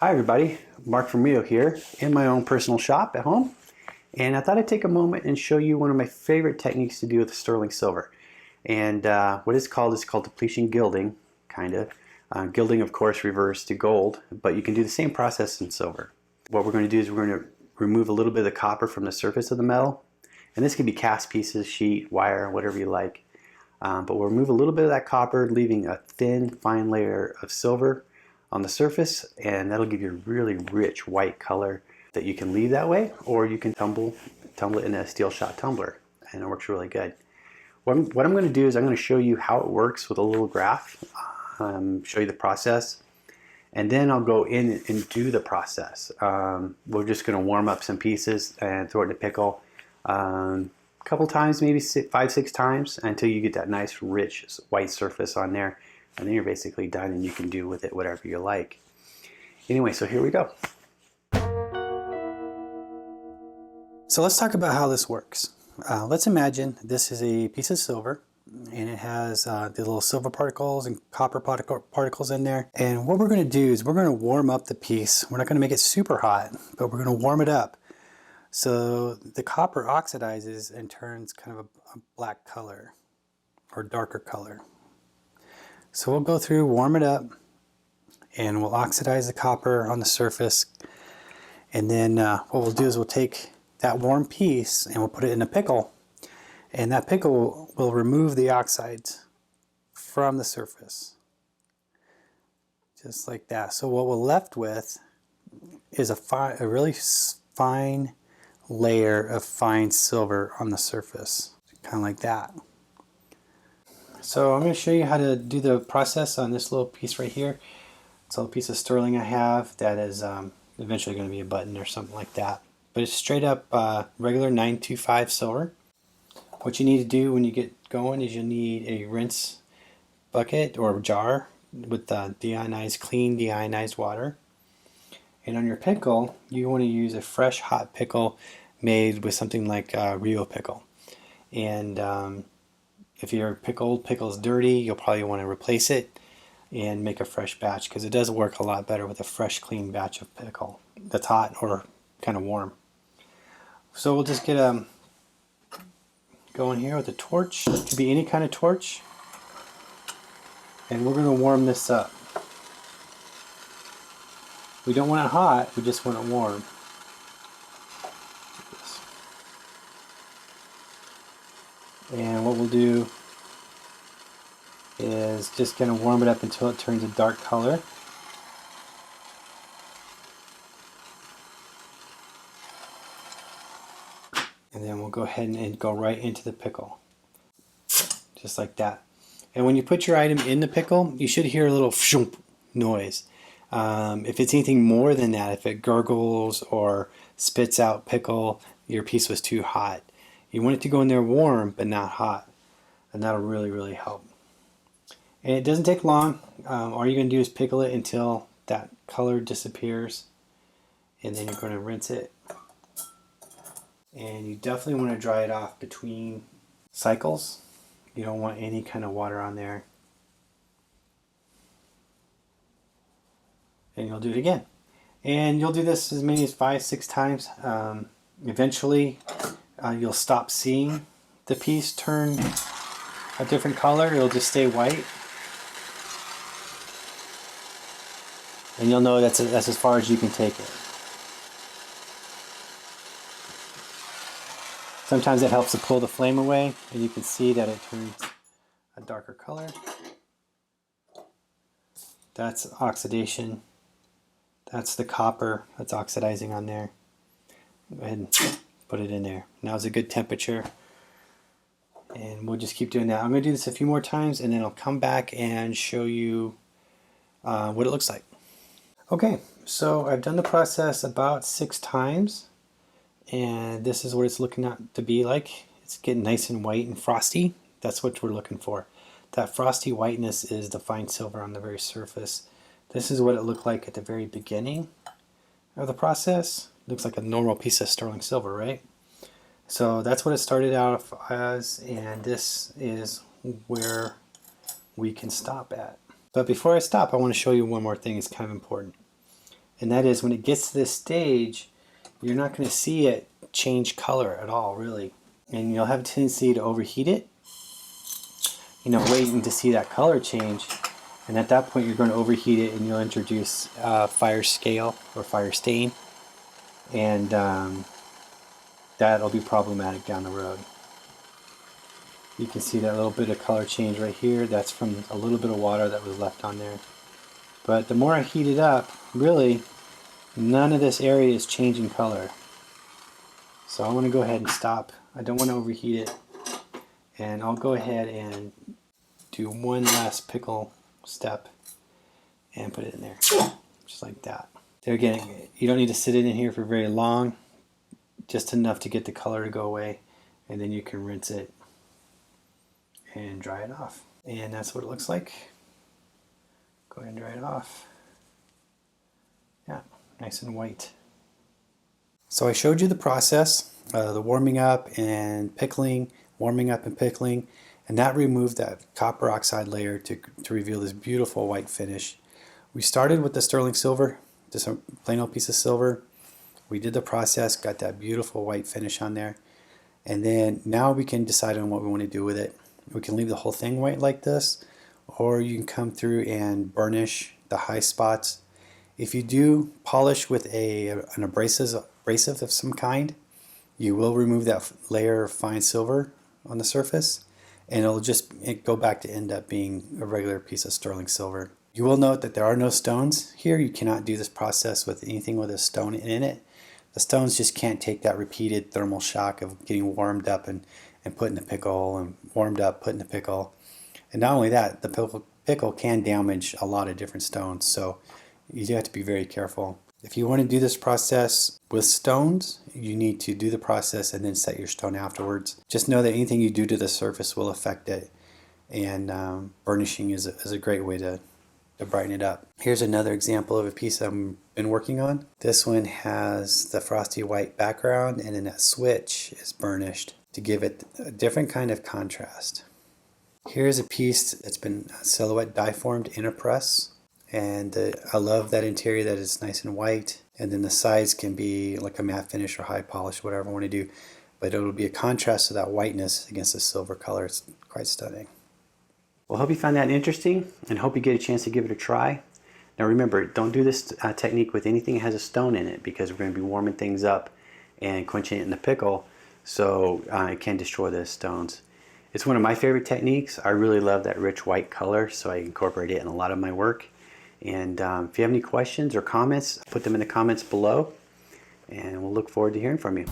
Hi everybody, Mark from Rio here in my own personal shop at home, and I thought I'd take a moment and show you one of my favorite techniques to do with sterling silver. And what it's called is called depletion gilding, kind of. Gilding, of course, reverts to gold, but you can do the same process in silver. What we're going to do is we're going to remove a little bit of the copper from the surface of the metal, and this can be cast pieces, sheet, wire, whatever you like. But we'll remove a little bit of that copper, leaving a thin, fine layer of silver on the surface, and that'll give you a really rich white color that you can leave that way, or you can tumble it in a steel shot tumbler, and it works really good. What I'm going to do is I'm going to show you how it works with a little graph, show you the process, and then I'll go in and do the process. We're just going to warm up some pieces and throw it in a pickle a couple times, maybe 5-6 times, until you get that nice rich white surface on there. And then you're basically done, and you can do with it whatever you like. Anyway, so here we go. So let's talk about how this works. Let's imagine this is a piece of silver, and it has the little silver particles and copper particles in there. And what we're going to do is we're going to warm up the piece. We're not going to make it super hot, but we're going to warm it up. So the copper oxidizes and turns kind of a black color or darker color. So we'll go through, warm it up, and we'll oxidize the copper on the surface. And then what we'll do is we'll take that warm piece and we'll put it in a pickle. And that pickle will remove the oxides from the surface. Just like that. So what we're left with is a really fine layer of fine silver on the surface. Kind of like that. So I'm going to show you how to do the process on this little piece right here. It's a little piece of sterling I have that is eventually going to be a button or something like that. But it's straight up regular 925 silver. What you need to do when you get going is you need a rinse bucket or jar with clean deionized water. And on your pickle, you want to use a fresh hot pickle made with something like Rio pickle. And if your old pickle is dirty, you'll probably want to replace it and make a fresh batch, because it does work a lot better with a fresh, clean batch of pickle that's hot or kind of warm. So we'll just get going here with a torch. It could be any kind of torch. And we're going to warm this up. We don't want it hot, we just want it warm. And what we'll do is just going to warm it up until it turns a dark color. And then we'll go ahead and go right into the pickle. Just like that. And when you put your item in the pickle, you should hear a little pshump noise. If it's anything more than that, if it gurgles or spits out pickle, your piece was too hot. You want it to go in there warm but not hot, and that'll really, really help. And it doesn't take long. All you're going to do is pickle it until that color disappears, and then you're going to rinse it. And you definitely want to dry it off between cycles. You don't want any kind of water on there. And you'll do it again. And you'll do this as many as 5-6 times. Eventually, you'll stop seeing the piece turn a different color. It'll just stay white. And you'll know that's as far as you can take it. Sometimes it helps to pull the flame away, and you can see that it turns a darker color. That's oxidation. That's the copper that's oxidizing on there. Go ahead and put it in there. Now's a good temperature. And we'll just keep doing that. I'm going to do this a few more times, and then I'll come back and show you what it looks like. Okay, so I've done the process about 6 times. And this is what it's looking out to be like. It's getting nice and white and frosty. That's what we're looking for. That frosty whiteness is the fine silver on the very surface. This is what it looked like at the very beginning of the process. Looks like a normal piece of sterling silver, right? So that's what it started out as, and this is where we can stop at. But before I stop, I want to show you one more thing. It's kind of important. And that is when it gets to this stage, you're not going to see it change color at all, really. And you'll have a tendency to overheat it, waiting to see that color change. And at that point, you're going to overheat it and you'll introduce fire scale or fire stain. And that'll be problematic down the road. You can see that little bit of color change right here. That's from a little bit of water that was left on there. But the more I heat it up, really, none of this area is changing color. So I want to go ahead and stop. I don't want to overheat it. And I'll go ahead and do one last pickle step and put it in there. Just like that. There again, you don't need to sit it in here for very long. Just enough to get the color to go away. And then you can rinse it and dry it off. And that's what it looks like. Go ahead and dry it off. Yeah, nice and white. So I showed you the process, the warming up and pickling, and that removed that copper oxide layer to reveal this beautiful white finish. We started with the sterling silver, just a plain old piece of silver. We did the process, got that beautiful white finish on there, and then now we can decide on what we want to do with it. We can leave the whole thing white like this, or you can come through and burnish the high spots. If you do polish with an abrasive of some kind, you will remove that layer of fine silver on the surface, and it'll just go back to end up being a regular piece of sterling silver. You will note that there are no stones here. You cannot do this process with anything with a stone in it. The stones just can't take that repeated thermal shock of getting warmed up and put in the pickle, and warmed up, put in the pickle. And not only that, the pickle can damage a lot of different stones, so you do have to be very careful. If you want to do this process with stones, you need to do the process and then set your stone afterwards. Just know that anything you do to the surface will affect it, and burnishing is a great way to brighten it up. Here's another example of a piece I've been working on. This one has the frosty white background, and then that switch is burnished to give it a different kind of contrast. Here's a piece that's been silhouette die formed in a press, and I love that interior that is nice and white, and then the sides can be like a matte finish or high polish, whatever I want to do, but it'll be a contrast to that whiteness against the silver color. It's quite stunning. Well, I hope you found that interesting, and hope you get a chance to give it a try. Now remember, don't do this technique with anything that has a stone in it, because we're going to be warming things up and quenching it in the pickle, so it can destroy the stones. It's one of my favorite techniques. I really love that rich white color, so I incorporate it in a lot of my work. And if you have any questions or comments, put them in the comments below, and we'll look forward to hearing from you.